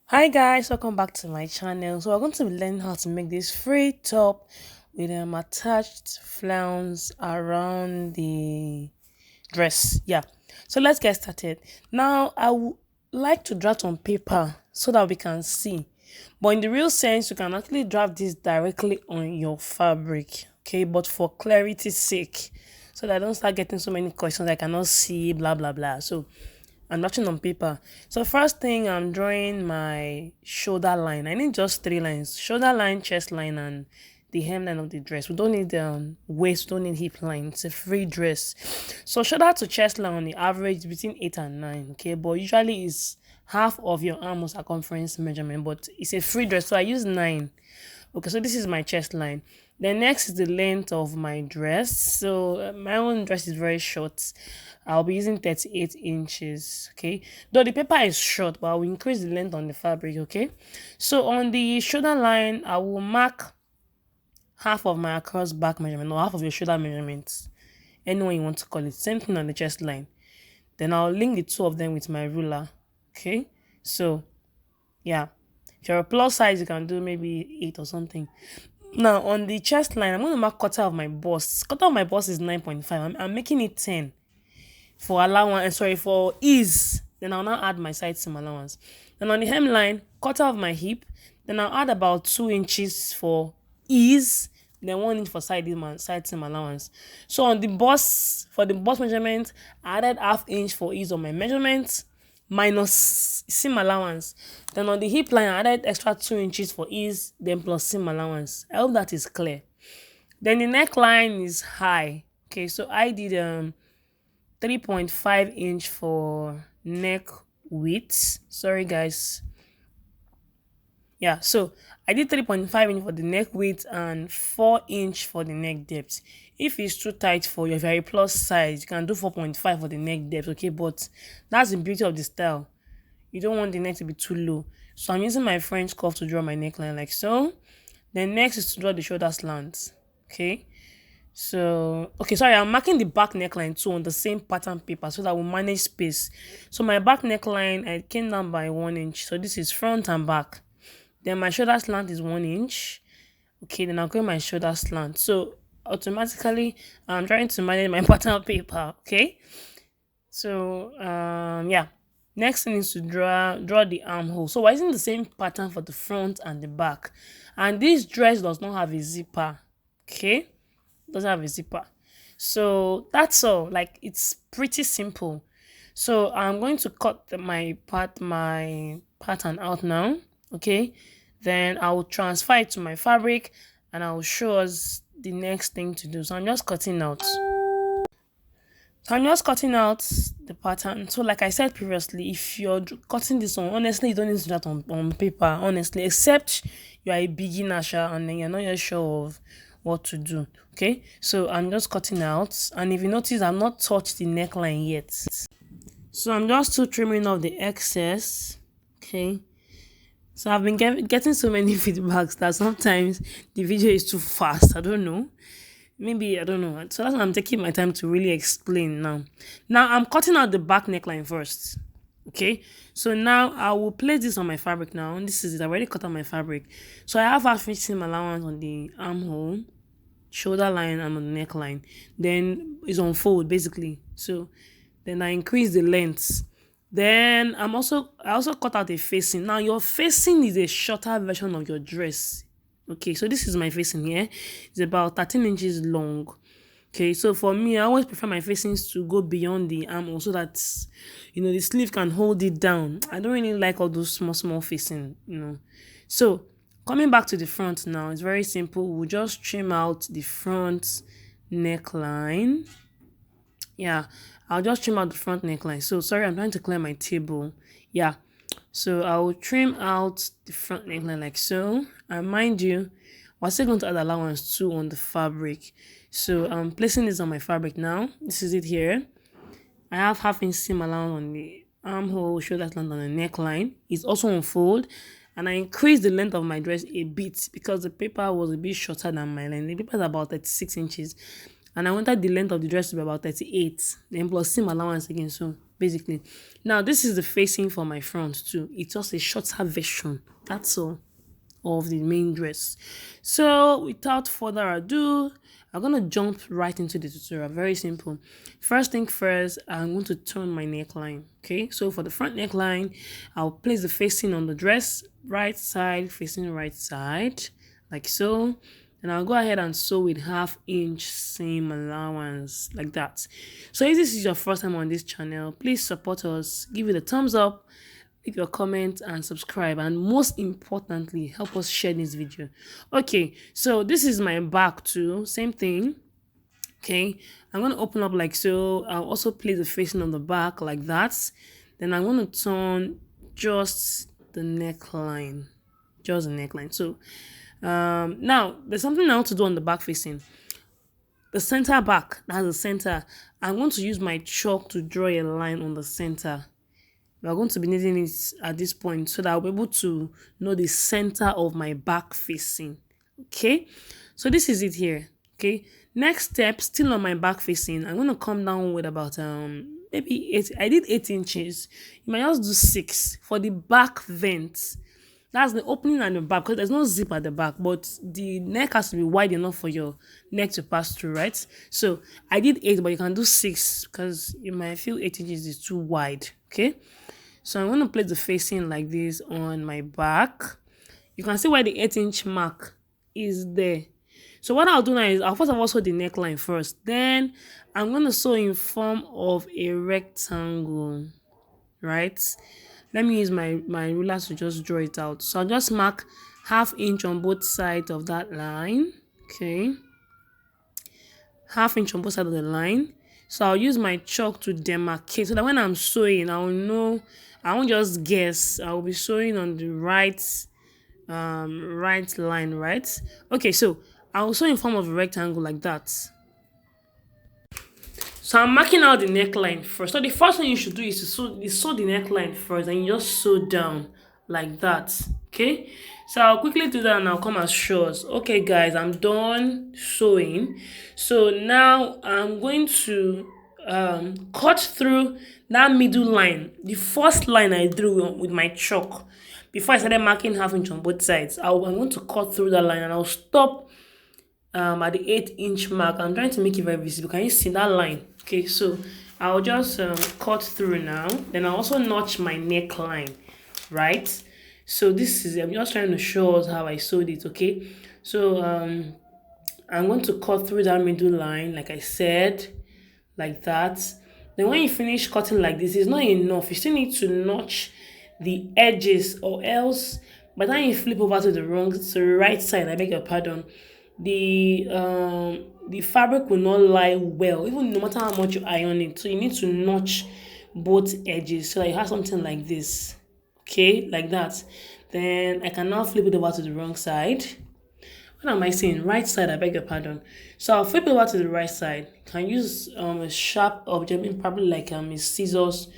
Hi guys, welcome back to my channel. So we're going to be learning how to make this free top with attached flounce around the dress. Yeah. So let's get started. Now I would like to draft on paper so that we can see. But in the real sense, you can actually draft this directly on your fabric. Okay, but for clarity's sake, so that I don't start getting so many questions I cannot see, blah blah blah. So I'm writing on paper. So first thing, I'm drawing my shoulder line. I need just three lines: shoulder line, chest line, and the hemline of the dress. We don't need waist, don't need hip line. It's a free dress. So shoulder to chest line on the average between 8 and 9. Okay, but usually it's half of your arm circumference measurement. But it's a free dress, so I use 9. Okay, so this is my chest line. Then next is the length of my dress. So my own dress is very short. I'll be using 38 inches. Okay, though the paper is short, but I will increase the length on the fabric. Okay, so on the shoulder line, I will mark half of my across back measurement or half of your shoulder measurements, anyone you want to call it. Same thing on the chest line. Then I'll link the two of them with my ruler. Okay, so yeah, if you're a plus size, you can do maybe 8 or something. Now on the chest line, I'm going to mark quarter of my bust. Quarter of my bust is 9.5. I'm making it 10 for allowance. Sorry, for ease. Then I'll now add my side seam allowance. Then on the hemline, quarter of my hip. Then I'll add about 2 inches for ease. Then 1 inch for side seam allowance. So on the bust, for the bust measurement, I added half inch for ease on my measurement minus seam allowance. Then on the hip line, I added extra 2 inches for ease, then plus seam allowance. I hope that is clear. Then the neckline is high. Okay, so I did 3.5 inch for neck width. Sorry guys. Yeah, so I did 3.5 inch for the neck width and 4 inch for the neck depth. If it's too tight for your very plus size, you can do 4.5 for the neck depth. Okay, but that's the beauty of the style. You don't want the neck to be too low. So I'm using my French curve to draw my neckline like so. Then next is to draw the shoulder slants. Okay. So, okay, sorry, I'm marking the back neckline too on the same pattern paper so that we'll manage space. So my back neckline, I came down by 1 inch. So this is front and back. Then my shoulder slant is 1 inch. Okay, then I'll go my shoulder slant. So automatically, I'm trying to manage my pattern paper. Okay. So yeah. Next thing is to draw the armhole. So we're using the same pattern for the front and the back. And this dress does not have a zipper. Okay, doesn't have a zipper. So that's all. Like, it's pretty simple. So I'm going to cut my pattern out now. Okay, then I will transfer it to my fabric and I will show us the next thing to do. So I'm just cutting out. So I'm just cutting out the pattern. So like I said previously, if you're cutting this on, honestly, you don't need to do that on paper, honestly, except you are a beginner and then you're not yet sure of what to do. Okay, so I'm just cutting out, and if you notice, I've not touched the neckline yet. So I'm just still trimming off the excess. Okay, so I've been getting so many feedbacks that sometimes the video is too fast. I don't know. Maybe, I don't know. So that's why I'm taking my time to really explain now. Now I'm cutting out the back neckline first. Okay, so now I will place this on my fabric now. This is it. I already cut out my fabric. So I have half inch seam allowance on the armhole, shoulder line, and on the neckline. Then it's on fold basically. So then I increase the length. Then I also cut out a facing. Now your facing is a shorter version of your dress. Okay, so this is my facing here. It's about 13 inches long. Okay, so for me, I always prefer my facings to go beyond the arm so that, the sleeve can hold it down. I don't really like all those small facing. So coming back to the front now, it's very simple. We'll just trim out the front neckline. Yeah, I'll just trim out the front neckline. So sorry, I'm trying to clear my table. Yeah, so I will trim out the front neckline like so. And mind you, we're still going to add allowance too on the fabric. So I'm placing this on my fabric now. This is it here. I have half inch seam allowance on the armhole, shoulder slant, on the neckline. It's also on fold. And I increased the length of my dress a bit because the paper was a bit shorter than my length. The paper is about 36 inches. and I wanted the length of the dress to be about 38, then plus seam allowance again. So basically, now this is the facing for my front too. It's just a shorter version. That's all of the main dress. So without further ado, I'm gonna jump right into the tutorial. Very simple. First thing first, I'm going to turn my neckline. Okay, so for the front neckline, I'll place the facing on the dress, right side facing right side, like so. And I'll go ahead and sew with 1/2 inch seam allowance, like that. So if this is your first time on this channel, please support us, give it a thumbs up, leave your comment and subscribe, and most importantly, help us share this video. Okay, so this is my back too, same thing. Okay, I'm going to open up like so. I'll also place the facing on the back like that. Then I'm going to turn just the neckline, so now there's something I want to do on the back facing. The center back, that's the center. I'm going to use my chalk to draw a line on the center. We are going to be needing it at this point so that I'll be able to know the center of my back facing. Okay, so this is it here. Okay, next step, still on my back facing, I'm going to come down with about maybe 8. I did 8 inches. You might just do 6 for the back vent. That's the opening at the back, because there's no zip at the back, but the neck has to be wide enough for your neck to pass through, right? So I did 8, but you can do 6 because you might feel 8 inches is too wide. Okay, so I'm going to place the facing like this on my back. You can see where the 8-inch mark is there. So what I'll do now is I'll first of all sew the neckline first. Then I'm going to sew in form of a rectangle, right? Let me use my ruler to just draw it out. So I'll just mark 1/2 inch on both sides of that line. Okay, 1/2 inch on both sides of the line. So I'll use my chalk to demarcate so that when I'm sewing, I'll know, I won't just guess. I'll be sewing on the right line, right? Okay, so I'll sew in form of a rectangle like that. So I'm marking out the neckline first. So the first thing you should do is to sew the neckline first, and you just sew down like that. Okay, so I'll quickly do that and I'll come and show us. Okay guys, I'm done sewing. So now I'm going to cut through that middle line, the first line I drew with my chalk before I started marking 1/2 inch on both sides. I'm going to cut through that line and I'll stop at the 8-inch mark. I'm trying to make it very visible. Can you see that line? Okay, so I'll just cut through now. Then I'll also notch my neckline, right? So this is, I'm just trying to show us how I sewed it. Okay, so I'm going to cut through that middle line like I said, like that. Then when you finish cutting like this, it's not enough. You still need to notch the edges, or else by the time you flip over to the right side, I beg your pardon, the fabric will not lie well, even no matter how much you iron it. So you need to notch both edges so that you have something like this. Okay, like that. Then I can now flip it over to the wrong side. What am I saying? Right side, I beg your pardon. So I'll flip it over to the right side. Can use a sharp object, probably like a scissors,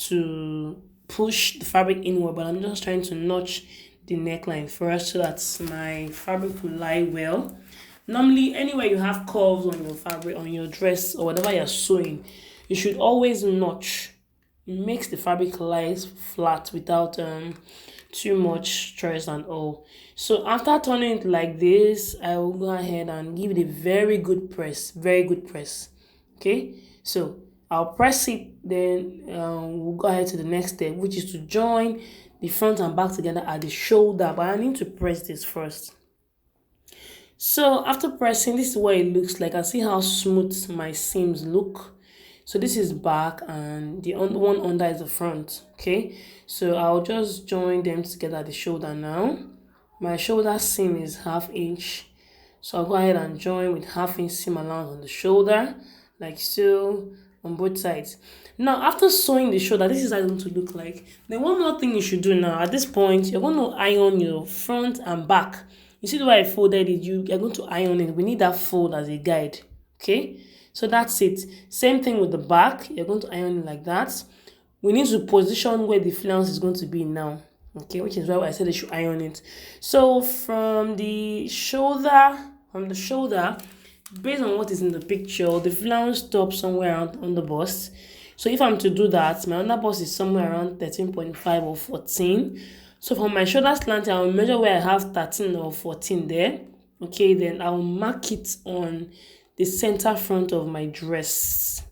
to push the fabric inward, but I'm just trying to notch the neckline first so that my fabric will lie well. Normally, anywhere you have curves on your fabric, on your dress or whatever you're sewing, you should always notch. It makes the fabric lie flat without too much stress and all. So after turning it like this, I will go ahead and give it a very good press. Okay, so I'll press it, then we'll go ahead to the next step, which is to join the front and back together at the shoulder. But I need to press this first. So after pressing, this is what it looks like. I see how smooth my seams look. So this is back and the one under is the front. Okay, so I'll just join them together at the shoulder now. My shoulder seam is 1/2 inch, so I'll go ahead and join with 1/2 inch seam allowance on the shoulder, like so, on both sides. Now after sewing the shoulder, this is how it's going to look like. Then one more thing you should do now, at this point you're going to iron your front and back. You see the way I folded it, you're going to iron it. We need that fold as a guide. Okay, so that's it. Same thing with the back, you're going to iron it like that. We need to position where the flounce is going to be now. Okay, which is why I said they should iron it. So from the shoulder, based on what is in the picture, the flounce stops somewhere around on the bust. So if I'm to do that, my under bust is somewhere around 13.5 or 14. So for my shoulder slant, I'll measure where I have 13 or 14 there. Okay, then I'll mark it on the center front of my dress.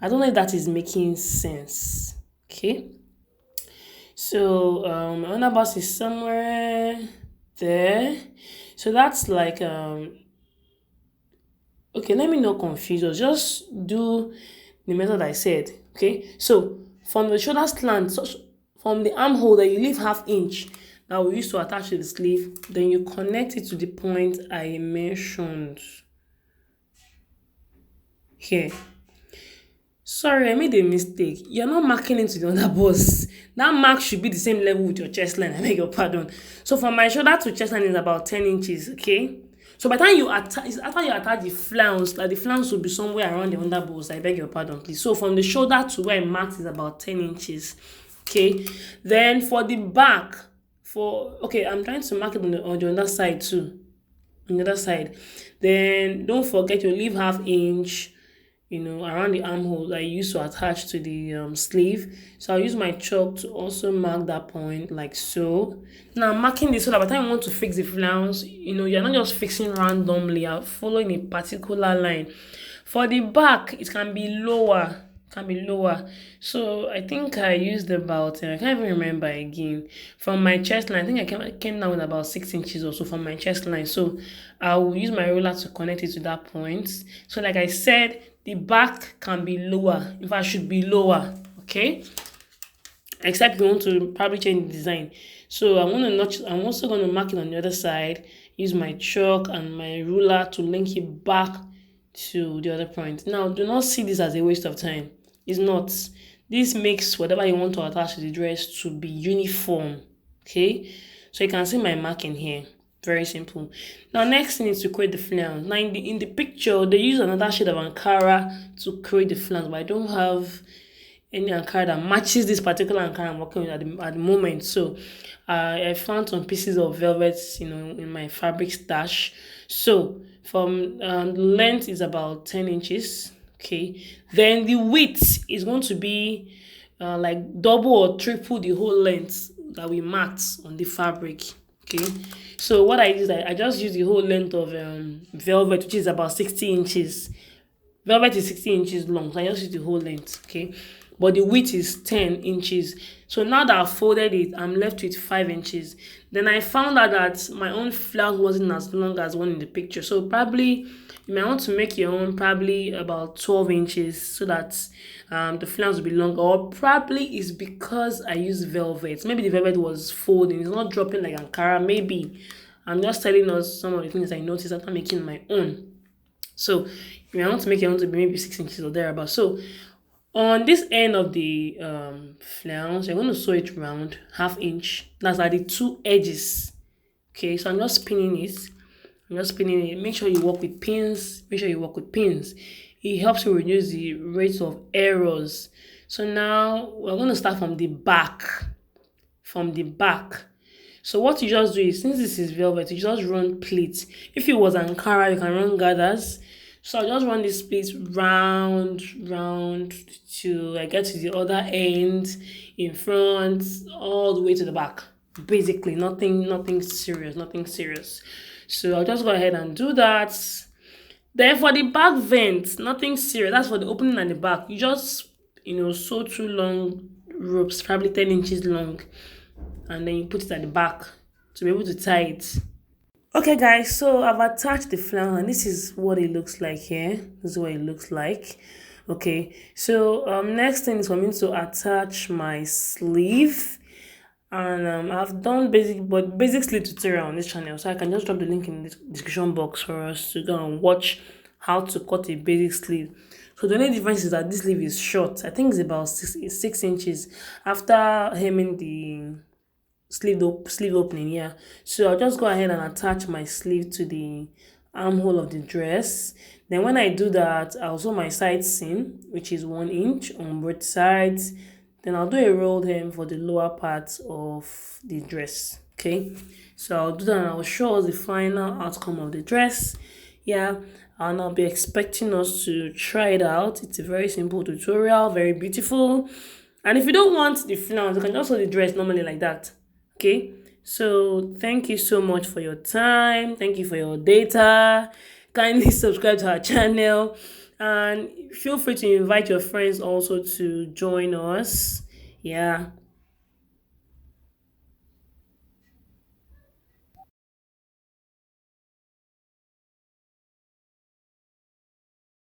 I don't know if that is making sense. Okay. So my under bust is somewhere there. So that's like okay, let me not confuse us. Just do the method I said. Okay, so from the shoulder slant, from the armhole that you leave half inch that we used to attach to the sleeve, then you connect it to the point I mentioned here. Sorry, I made a mistake. You're not marking into the underbust. That mark should be the same level with your chest line. I beg your pardon. So from my shoulder to chest line is about 10 inches, okay? So by the time you attach, after you attach the flounce, like the flounce will be somewhere around the underbust. I beg your pardon, please. So from the shoulder to where it marks is about 10 inches, okay? Then for the back, okay, I'm trying to mark it on the other side too. On the other side. Then don't forget you leave half inch around the armhole that I used to attach to the sleeve. So I'll use my chalk to also mark that point like so. Now I'm marking this so that by the time you want to fix the flounce, you're not just fixing randomly, you're following a particular line. For the back, it can be lower. So I think I used about, I can't even remember again. From my chest line, I think I came down with about 6 inches or so from my chest line. So I will use my ruler to connect it to that point. So like I said, the back can be lower. In fact, should be lower, okay? Except you want to probably change the design. So I'm also going to mark it on the other side, use my chalk and my ruler to link it back to the other point. Now, do not see this as a waste of time. It's not. This makes whatever you want to attach to the dress to be uniform, okay? So you can see my marking here. Very simple. Now, next thing is to create the flounce. Now, in the picture, they use another shade of Ankara to create the flounce, but I don't have any Ankara that matches this particular Ankara I'm working with at the moment. So, I found some pieces of velvet, in my fabric stash. So, from the length is about 10 inches. Okay. Then the width is going to be like double or triple the whole length that we marked on the fabric. Okay, so what I did is I just used the whole length of velvet, which is about 60 inches. Velvet is 60 inches long, so I just used the whole length, okay? But the width is 10 inches. So now that I've folded it, I'm left with 5 inches. Then I found out that my own flounce wasn't as long as one in the picture. So probably you might want to make your own probably about 12 inches so that the flounce will be longer. Or probably it's because I use velvet. Maybe the velvet was folding. It's not dropping like Ankara. Maybe. I'm just telling us some of the things I noticed after making my own. So you might want to make your own to be maybe 6 inches or thereabouts. So on this end of the flounce, you're going to sew it round half inch. That's at the two edges. Okay, so I'm just spinning it. Make sure you work with pins. It helps you reduce the rates of errors. So now we're going to start from the back. So what you just do is, since this is velvet, you just run pleats. If it was Ankara, you can run gathers. So I'll just run this pleat round till I get to the other end, in front, all the way to the back. Basically, nothing serious. So I'll just go ahead and do that. Then for the back vent, nothing serious. That's for the opening and the back. You just, sew 2 long ropes, probably 10 inches long, and then you put it at the back to be able to tie it. Okay guys, so I've attached the flounce and this is what it looks like here. Okay, so next thing is for me to attach my sleeve. And I've done basic sleeve tutorial on this channel, so I can just drop the link in the description box for us to go and watch how to cut a basic sleeve. So the only difference is that this sleeve is short. I think it's about 6 inches after hemming the sleeve opening. Yeah, so I'll just go ahead and attach my sleeve to the armhole of the dress. Then when I do that, I'll sew my side seam, which is 1 inch on both sides. Then I'll do a rolled hem for the lower part of the dress. Okay, so I'll do that and I'll show us the final outcome of the dress. Yeah, and I'll be expecting us to try it out. It's a very simple tutorial, very beautiful. And if you don't want the flounce, you can also the dress normally like that. Okay. So thank you so much for your time. Thank you for your data. Kindly subscribe to our channel and feel free to invite your friends also to join us. Yeah.